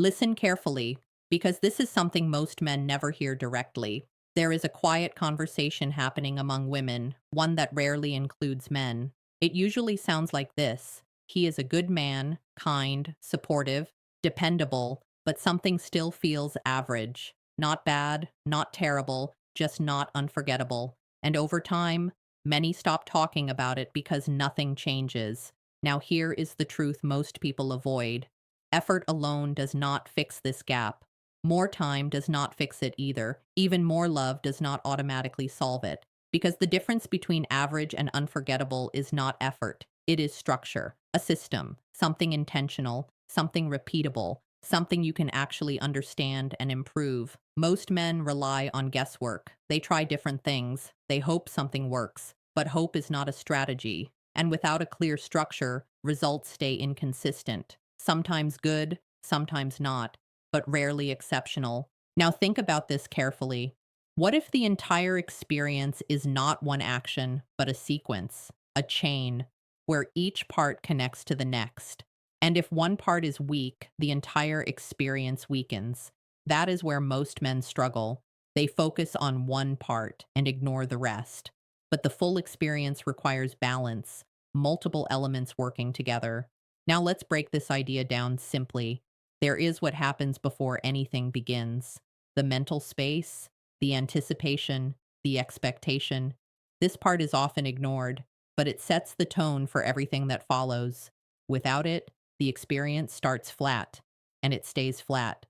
Listen carefully, because this is something most men never hear directly. There is a quiet conversation happening among women, one that rarely includes men. It usually sounds like this: he is a good man, kind, supportive, dependable, but something still feels average. Not bad, not terrible, just not unforgettable. And over time, many stop talking about it because nothing changes. Now, here is the truth most people avoid: effort alone does not fix this gap. More time does not fix it either. Even more love does not automatically solve it. Because the difference between average and unforgettable is not effort, it is structure, a system, something intentional, something repeatable, something you can actually understand and improve. Most men rely on guesswork. They try different things. They hope something works. But hope is not a strategy. And without a clear structure, results stay inconsistent. Sometimes good, sometimes not, but rarely exceptional. Now think about this carefully. What if the entire experience is not one action, but a sequence, a chain, where each part connects to the next? And if one part is weak, the entire experience weakens. That is where most men struggle. They focus on one part and ignore the rest. But the full experience requires balance, multiple elements working together. Now let's break this idea down simply. There is what happens before anything begins: the mental space, the anticipation, the expectation. This part is often ignored, but it sets the tone for everything that follows. Without it, the experience starts flat, and it stays flat.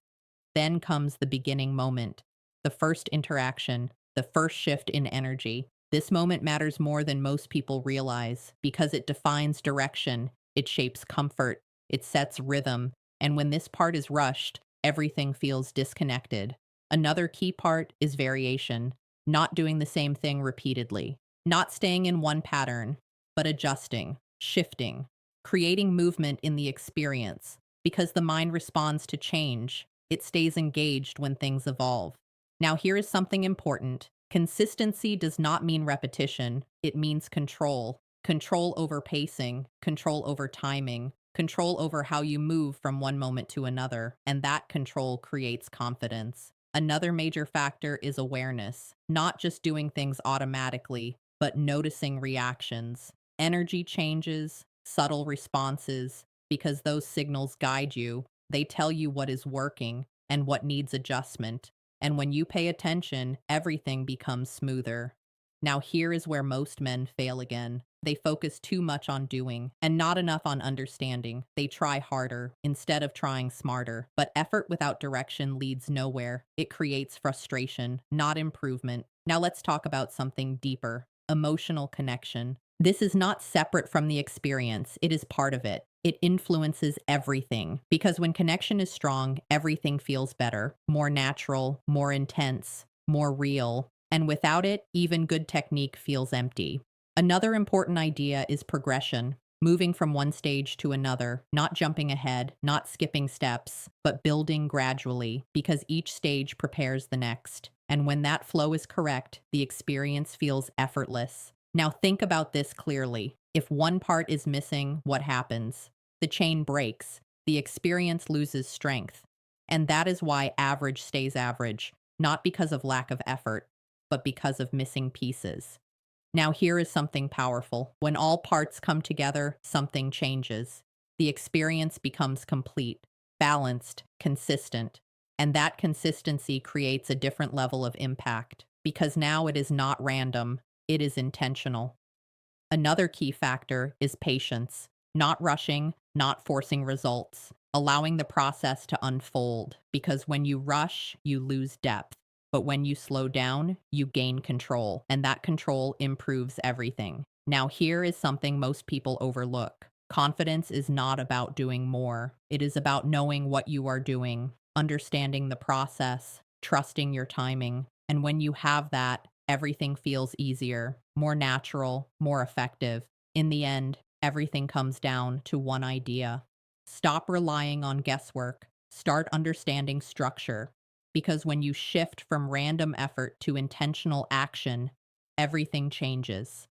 Then comes the beginning moment, the first interaction, the first shift in energy. This moment matters more than most people realize because it defines direction, it shapes comfort, it sets rhythm, and when this part is rushed, everything feels disconnected. Another key part is variation, not doing the same thing repeatedly, not staying in one pattern, but adjusting, shifting, creating movement in the experience, because the mind responds to change. It stays engaged when things evolve. Now, here is something important. Consistency does not mean repetition, it means control. Control over pacing, control over timing, control over how you move from one moment to another, and that control creates confidence. Another major factor is awareness, not just doing things automatically, but noticing reactions, energy changes, subtle responses, because those signals guide you. They tell you what is working and what needs adjustment. And when you pay attention, everything becomes smoother. Now, here is where most men fail again. They focus too much on doing and not enough on understanding. They try harder instead of trying smarter. But effort without direction leads nowhere. It creates frustration, not improvement. Now, let's talk about something deeper: emotional connection. This is not separate from the experience, it is part of it. It influences everything because when connection is strong, everything feels better, more natural, more intense, more real. And without it, even good technique feels empty. Another important idea is progression, moving from one stage to another, not jumping ahead, not skipping steps, but building gradually, because each stage prepares the next. And when that flow is correct, the experience feels effortless. Now think about this clearly. If one part is missing, what happens? The chain breaks. The experience loses strength. And that is why average stays average, not because of lack of effort, but because of missing pieces. Now here is something powerful. When all parts come together, something changes. The experience becomes complete, balanced, consistent. And that consistency creates a different level of impact, because now it is not random, it is intentional. Another key factor is patience, not rushing, not forcing results, allowing the process to unfold, because when you rush, you lose depth. But when you slow down, you gain control, and that control improves everything. Now, here is something most people overlook. Confidence is not about doing more. It is about knowing what you are doing, understanding the process, trusting your timing. And when you have that, everything feels easier, more natural, more effective. In the end, everything comes down to one idea: stop relying on guesswork, start understanding structure. Because when you shift from random effort to intentional action, everything changes.